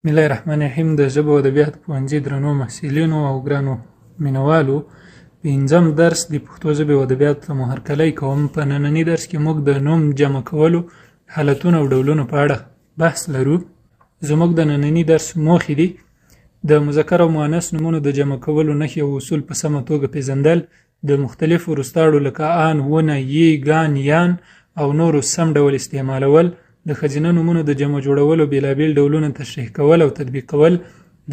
بسم الله الرحمن الرحیم. د ژبو او ادبیات پوهنځي درنو محصلینو او ګرانو مینوالو، پنځم درس د پښتو ژبې او ادبیاتو محرکلی کوم. په ننني درس کې موږ د نوم جمع کولو حالتونه او ډولونو په اړه بحث لرو. زموږ د ننني درس موخې دي: د مذکر او مؤنث نومونو د جمع کولو نښې او اصول په سمه توګه پیژندل، د مختلفو وروستاړو لکه آن، ونه، یې، ګان، یان او نورو سم ډول استعمالول، د ښځینه نومونو د جمع جوړولو بیلابیل ډولونه تشریح کول او تطبیق کول،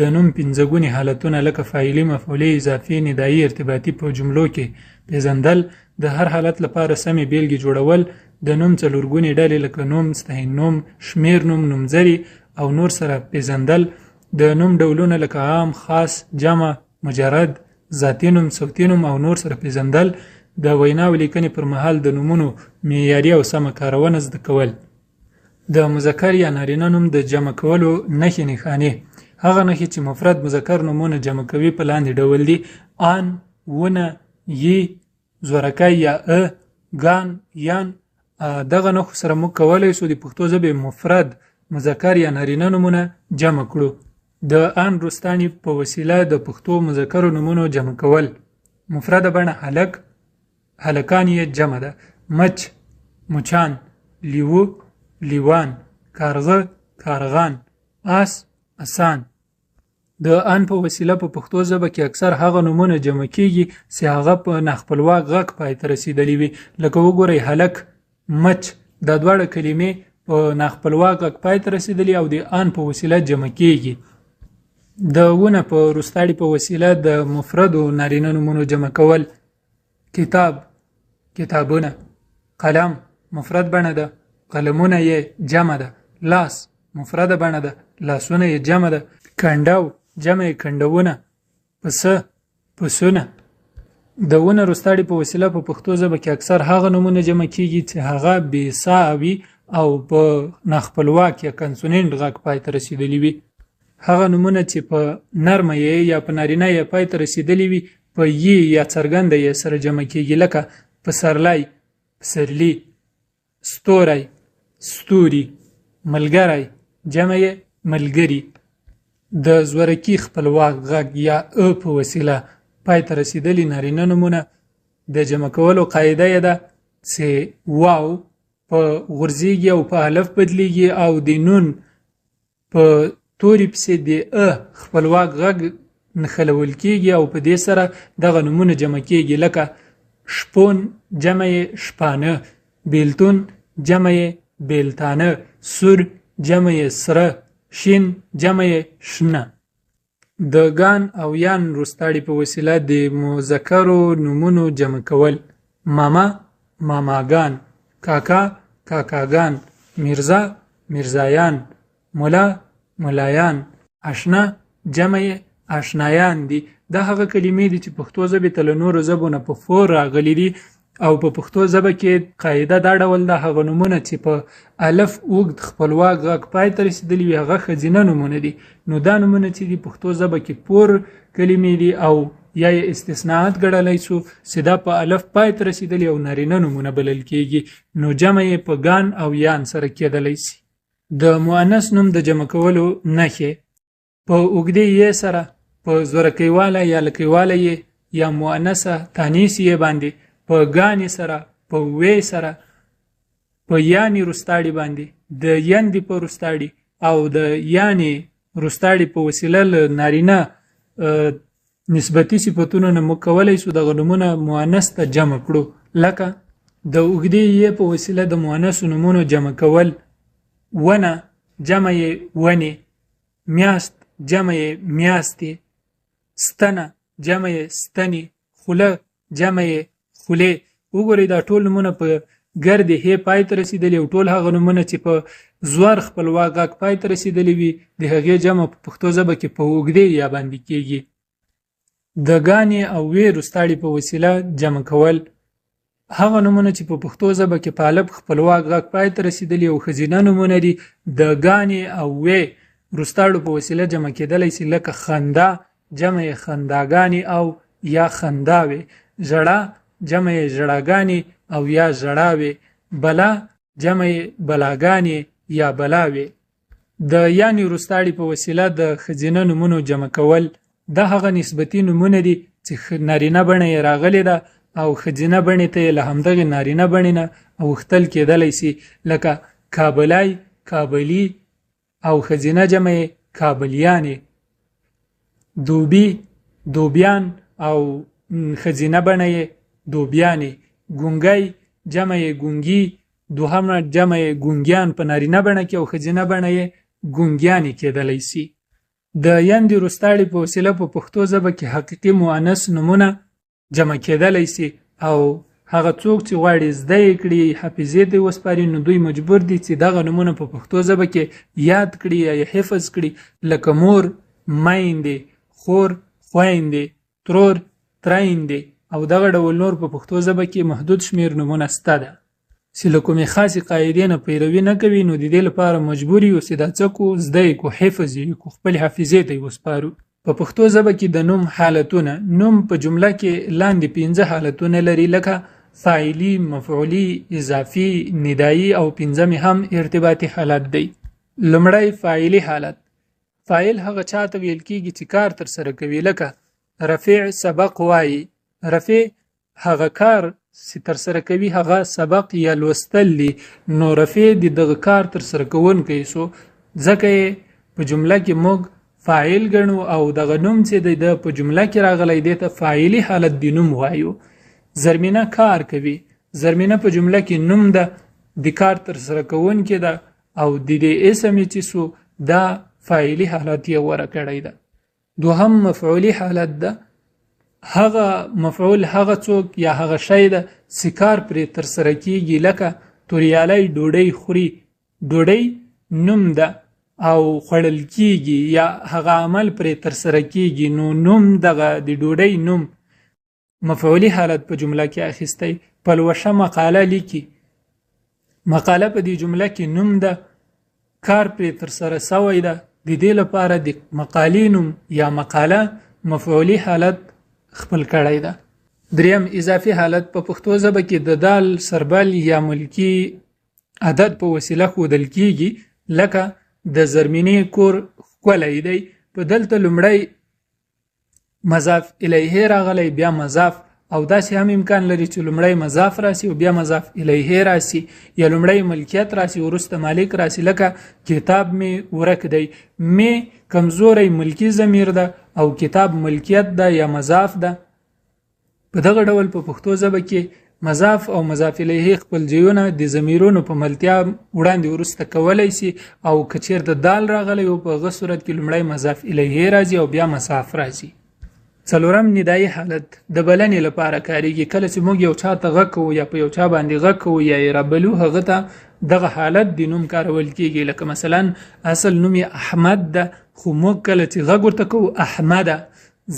د نوم پنځه ګونې حالتونه لکه فاعلي، مفعولي، اضافي، ندایي، ارتباطي په جملو کې پیژندل، د هر حالت لپاره سمې بیلګې جوړول، د نوم څلور ګونې ډلې لکه نوم، ستهین نوم، شمیر نوم، نومځري او نور سره پیژندل، د نوم ډولونه لکه عام، خاص، جمع، مجرد، ذاتي نوم، صوتي نوم او نور سره پیژندل، د وینا او لیکنې پر مهال د نومونو معیاري او سمه کارونه زده کول. د مذکر یا نارینه نوم د جمع کولو نښې نښانې: هغه نښې چې مفرد مذکر نومونه جمع کوي په لاندې ډول دي: آن، ونه، یې، زورکی یا ګان، یان. دغه نښو سره موږ کولی شو د پښتو ژبې مفرد مذکر یا نارینه نومونه جمع کړو. د آن وروستاني په وسیله د پښتو مذکرو نومونو جمع کول: مفرده بڼه هلک، هلکان یې جمع ده، مچ، مچان، لیوه، لیوان، کارغه، کارغان، آس، اسان. د آن په وسیله په پښتو ژبه کې اکثر هغه نومونه جمع کیږي چې هغه په ناخپلواک غږ پای ته رسیدلی وي، لکه وګورئ هلک، مچ. دا دواړه کلمې په ناخپلواک غږ پای ته رسیدلی او د آن په وسیله جمع کیږي. د ونه په وروستاړي په وسیله د مفردو نارینه نومونو جمع کول: کتاب، کتابونه، قلم، مفرد بڼه ده، قلمونه یې جمع ده، لاس، مفرده بڼه ده، لاسونه یې جمع ده، کنډو، جمع یې کنډونه، پسه، پسونه. د ونه وروستاړي په وسیله په پښتو ژبه کې اکثر هغه نومونه جمع کیږي چې هغه بې سا وي او په ناخپلواک یا کنسونینټ غږ پای ته رسیدلی وي. هغه نومونه چې په نرمه یې یا په نارینه یې پای ته رسیدلی وي په یې یا څرګنده یې سره جمع کیږي، لکه پسرلی، پسرلی، ستوری، ستوري، ملګری، جمع یې ملګري. د زورکی خپلواک غږ یا په وسیله پای ته رسیدلی نارینه نومونه د جمع کولو قاعده یې ده چې واو په غورځیږي او په الف بدلیږي او د نون په توري پسې د خپلواک غږ نښلول کیږي او په دې سره دغه نومونه جمع کیږي، لکه شپون، جمع یې شپانه، بیلتون، جمع یې بیلتانه، سور، جمع یې سره، شین، جمع یې شنه. د ګان او یان وروستاړي په وسیله د مذکرو نومونو جمع کول: ماما، ماماګان، کاکا، کاکاګان، میرزا، میرزایان، مولا، ملایان، آشنا، جمع یې آشنایان دي. دا هغه کلمې دي چې پښتو ژبې ته له نورو ژبو نه په فور راغلي دي او په پښتو ژبه کې قاعده دا ډول ده: هغه نومونه چې په الف اوږد خپلواک غږ پای ته رسیدلی وي هغه ښځینه نومونه دي. نو دا نومونه چې دي پښتو ژبه کې پور کلمې دي او یا یې استثناءات ګڼلی شو چې دا په الف پای ته رسیدلی او نارینه نومونه بلل کیږي، نو جمع یې په ګان او یان سره کیدلی شي. د مؤنث نوم د جمع کولو نښې: په اوږدې یې سره، په زورکیواله یا لکیواله یې یا مؤنثه تانیث یې باندې، په ګانې سره، په وې سره، په یانې وروستاړي باندې، د یندې په وروستاړي او د یانې وروستاړي په وسیله له نارینه نسبتي صفتونو نه موږ کولی شو دغه نومونه مؤنث ته جمع کړو، لکه د اوږدې یې په وسیله د مؤنثو نومونو جمع کول: ونه، جمع یې ونې، میاشت، جمع یې میاشتې، ستنه، جمع یې ستنې، خوله، جمع یې خولې. وګورئ دا ټول نومونه په ګرد هې پای ته رسیدلی او ټول هغه نومونه چې په زور خپلواک غږ پای ته رسیدلی وي د هغې جمع په پښتو ژبه کې په اوږدې یا باندې کیږي. د ګانې او وې وروستاړي په وسیله جمع کول: هغه نومونه چې په پښتو ژبه کې په الف خپلواک غږ پای ته رسیدلی او ښځینه نومونه دي د ګانې او وې وروستاړو په وسیله جمع کیدلی شي، لکه خندا، جمع یې خنداګانې او یا خنداوې، ژړا، جمع یې ژړاګانې او یا ژړاوې، بلا، جمع یې بلاګانې یا بلاوې. د یعنی وروستاړي په وسیله د ښځینه نومونو جمع کول دا هغه نسبتي نومونه دي چې نارینه بڼه یې راغلې ده او ښځینه بڼې ته یې له همدغې نارینه بڼې نه اوښتل کېدلی سي لکه کابلی، کابلي او ښځینه جمع یې کابلیانې، دوبي، دوبیان او ښځینه بڼه یې دوبیانې، ګونګی جمع یې ګونګي، دوهمه جمع یې ګونګیان په نارینه بڼه کې او ښځینه بڼه یې ګونګیانې کېدلی سي. د یندې وروستاړي په وسیله په پښتو ژبه کې حقیقي مؤنث نومونه جمع کېدلی سي او هغه څوک چې غواړي زده یې کړي حافظې ته یې وسپاري نو دوی مجبور دي چې دغه نومونه په پښتو ژبه کې یاد کړي یا یې حفظ کړي لکه مور، میندې، خور، خویندې، ترور، ترایندې او دغه ډول نور په پښتو ژبه کې محدود شمیر نومونه شته ده چې له کومې خاصې قاعدې نه پیروي نه کوي نو د دې لپاره مجبور یو چې دا څه کړو زده یې کړو، حفظ یې کړو، خپلې حافظې ته یې وسپارو. په پښتو ژبه کې د نوم حالتونه نوم په جمله کې لاندې 15 حالتونه لري لکه فاعلي، مفعولي، اضافي، ندایي او 5 هم ارتباطي حالت دی. لومړی فاعلي حالت. فاعل هغه چاته ویل کېږي چې کار تر سره کوي لکه رفیع سبق وایي. رفیع هغه کار چې تر سره کوي هغه سبق یا لوستل دي نو رفیع د دغه کار تر سره کوونکی سو ځکه په جمله کې موږ فاعل ګڼو او دغه نوم چې د په جمله کې راغلی دی ته فاعلي حالت دی نوم وایو. زرمینه کار کوي. زرمینه په جمله کې نوم ده د کار تر سره کوونکی ده او د دې اسم چې سو دا فاعلي حالت یې ور کړی ده. دوهم مفعولي حالت ده. هغه مفعول هغه څوک یا هغه شی ده چې کار پرې تر سره کیږي لکه توریالی ډوډۍ خوري. ډوډۍ نوم ده او خوړل کیږي یا هغه عمل پرې تر سره کیږي نو نوم دغه د ډوډۍ نوم مفعولي حالت په جمله کې اخیستی. پلوشه مقاله لیکي. مقاله په دې جمله کې نوم ده، کار پرې تر سره سوی ده، د دې لپاره د مقالې نوم یا مقاله مفعولي حالت خپل کړی ده. دریم اضافي حالت. په پښتو ژبه کې د دال سربل یا ملکی عدد په وسیله ښودل کیږي لکه د زرمینې کور ښکلی دی. په دلته لومړی مضاف الیه راغلی بیا مضاف او داسې هم امکان لري چې لومړی مضاف راسي او بیا مضاف الیه راسي یا لومړی ملکیت راسي وروسته مالک راسي لکه کتاب می ورک دی. می کمزوری ملکی ضمیر ده او کتاب ملکیت ده یا مضاف ده. په دغه ډول په پښتو ژبه کې مضاف او مضاف الیه خپل ځایونه د ضمیرونو په ملتیا وړاندې ورسته کولی سي او که چیرته دال راغلی او په هغه صورت کې لومړی مضاف الیه راځي او بیا مضاف راځي. څلورم ندایي حالت. د بلنې لپاره کاریږي. کله چې موږ یو چا ته غږ کوو یا په یو چا باندې غږ کوو یا یې رابلو هغه ته دغه حالت د نوم کارول کیږي لکه مثلا اصل نوم یې احمد ده خو موږ کله چې غږ ورته کوو احمده،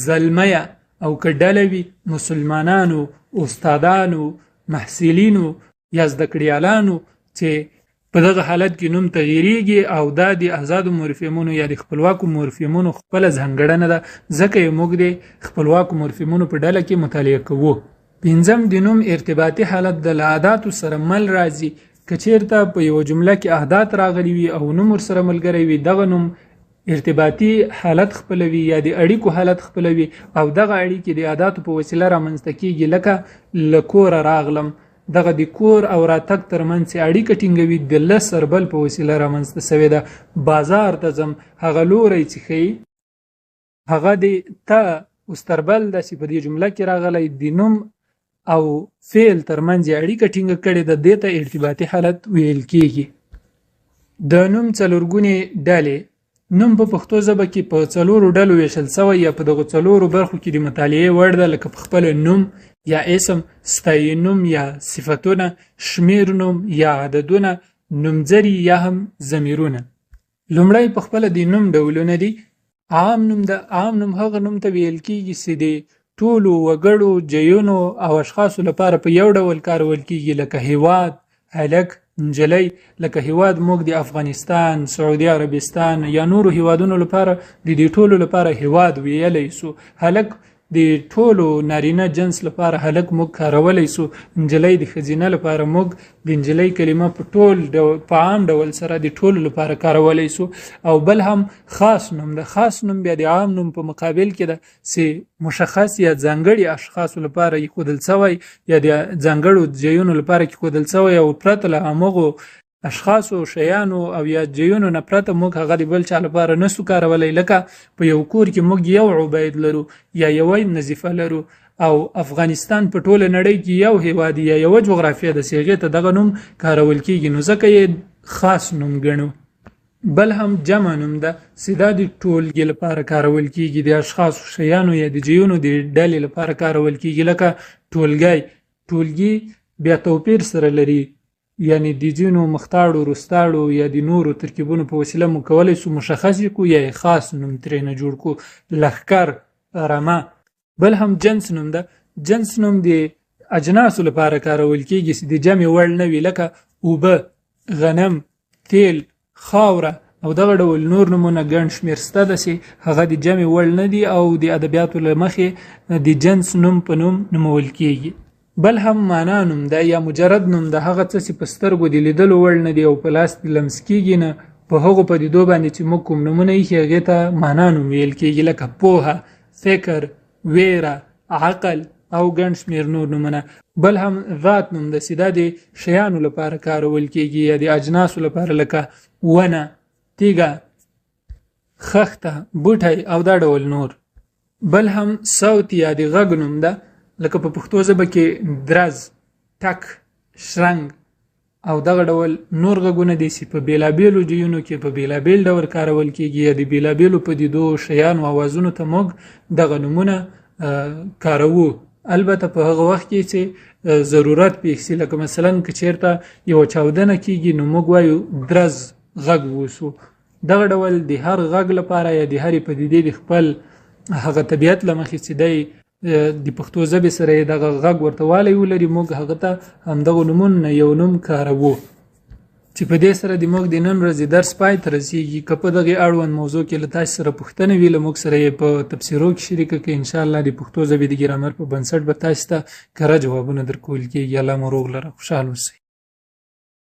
زلمیه او که ډله وي مسلمانانو، استادانو، محصلینو یا زده کړیالانو چې په دغه حالت کې نوم تغییریږي او دا د آزادو مورفیمونو یا د خپلواکو مورفیمونو خپل ځانګړنه ده ځکه موږ د خپلواکو مورفیمونو په ډله کې مطالعه کوو. پنځم د نوم ارتباطي حالت. د عاداتو سره مل راځي. که چیرته په یو جمله کې احداث راغلي وي او نوم سره ملګری وي دغه نوم ارتباطي حالت خپلوي یا د اړیکو حالت خپلوي او دغه اړیکې د عاداتو په وسیله رامنځته کیږي لکه له کوره راغلم. دغه د کور او راتګ ترمنځ اړیکه ټینګوي د لس سربل په وسیله رامنځته شوې ده. بازار ته ځم هغه لوری چې ښیي هغه د ته استربل ده چې په دې جمله کې راغلی د نوم او فعل ترمنځ اړیکه ټینګه کړې ده دې ته ارتباطي حالت ویل کیږي. د نوم څلورګونې ډلې. نوم په پښتو ژبه کې په 4 ډلو ویشل شوی یا په دغه 4 برخو کې د مطالعې وړ ده لکه په خپل نوم یا اسم، ستایي نوم یا صفتونه، شمیر نوم یا عددونه، نومځري یا هم ضمیرونه. لومړی په خپل د نوم ډولونه دي. عام نوم ده. عام نوم هغه نوم ته ویل کیږي چې د ټولو وګړو، ځایونو او اشخاصو لپاره په یو ډول کارول کیږي لکه هیواد، هلک، نجلۍ. لکه هیواد موږ د افغانستان، سعودي عربستان یا نورو هیوادونو لپاره د دې ټولو لپاره هیواد ویلی سو. هلک د ټولو نارینه جنس لپاره هلک موږ کارولی سو، نجلۍ د ښځینه لپاره موږ د نجلۍ کلمه په عام ډول سره د ټولو لپاره کارولی سو. او بل هم خاص نوم ده. خاص نوم بیا د عام نوم په مقابل کې ده چې مشخص یا ځانګړي اشخاصو لپاره ایښودل سوی یا د ځانګړو ځایونو لپاره ایښودل سوی او پرته له همغو اشخاصو شیانو او یا جیونو نه پرته موږ هغه د بل چا لپاره نسو کارولی. لکه په یو کور کې موږ یو عبید لرو یا یوه نظیفه لرو او افغانستان په ټوله نړۍ کې یو هیواد یا یوه جغرافیه د هغې ته دغه نوم کارول کیږي، نو ځکه یې خاص نوم ګڼو. بل هم جمع نوم ده چې دا د ټولګي لپاره کارول کیږي، د اشخاصو شیانو یا د جیونو د ډلې لپاره کارول کیږي. لکه ټولګي بیا توپیر سره لري، یعنی د ځینو مختاړو رستاړو یا د نورو ترکیبونو په وسیله مو کولی سو مشخص کو یا خاص نوم ترېنه جوړ کو. لښکر، رمه. بل هم جنس نوم ده. جنس نوم د اجناسو لپاره کارول کیږي چې د جمع وړ نه وي، لکه اوبه، غنم، تیل، خاوره او دغه ډول نور نومونه ګڼ شمېر شته ده چې هغه د جمع وړ نه دي او د ادبیاتو له مخې د جنس نوم په نوم نومول کیږي. بل هم معنا نوم ده یا مجرد نوم ده، هغه څه چې په سترګو د لیدلو وړ نه دي او په لاس د لمس کیږي نه، په هغو پدیدو باندې چې موږ کوم نومونه ایښي هغې ته معنا نوم ویل کیږي. لکه پوهه، فکر، ویره، عقل او ګڼ شمېر نور نومونه. بل هم ذات نوم ده چې دا د شیانو لپاره کارول کیږي یا د اجناسو لپاره، لکه ونه، تیږه، خښته، بوټی او دا ډول نور. بل هم صوت یا د غږ نوم ده، لکه په پښتو ژبه کې درز، ټک، شرنګ او دغه ډول نور غږونه دي چې په بیلابیلو ځایونو کې په بیلابیل ډول کارول کیږي یا د بیلابیلو پدیدو شیانو اوازونو ته موږ دغه نومونه کاروو. البته په هغه وخت کې چې ضرورت پیښ شي، لکه مثلا که چیرته یوه چاودنه کیږي نو موږ وایو درز غږ وسو. دغه ډول د هر غږ لپاره یا د هرې پدیدې د خپل هغه طبیعت له مخې چې دی د پښتو ژبې سره یې دغه غږ ورته والی ولري، موږ هغه ته همدغو نومونو نه یو نوم کاروو. چې په دې سره د موږ د نن ورځې درس پای ته رسیږي. که په دغې اړوند موضوع کې له تاسو سره پوښتنه وي له موږ سره یې په تبصرو کې شریکه کړئ. انشاءالله د پښتو ژبې د ګرامر په بنسټ به تاسو ته کره جوابونه درکول کېږي. الله مو روغ لره، خوشحال اوسئ.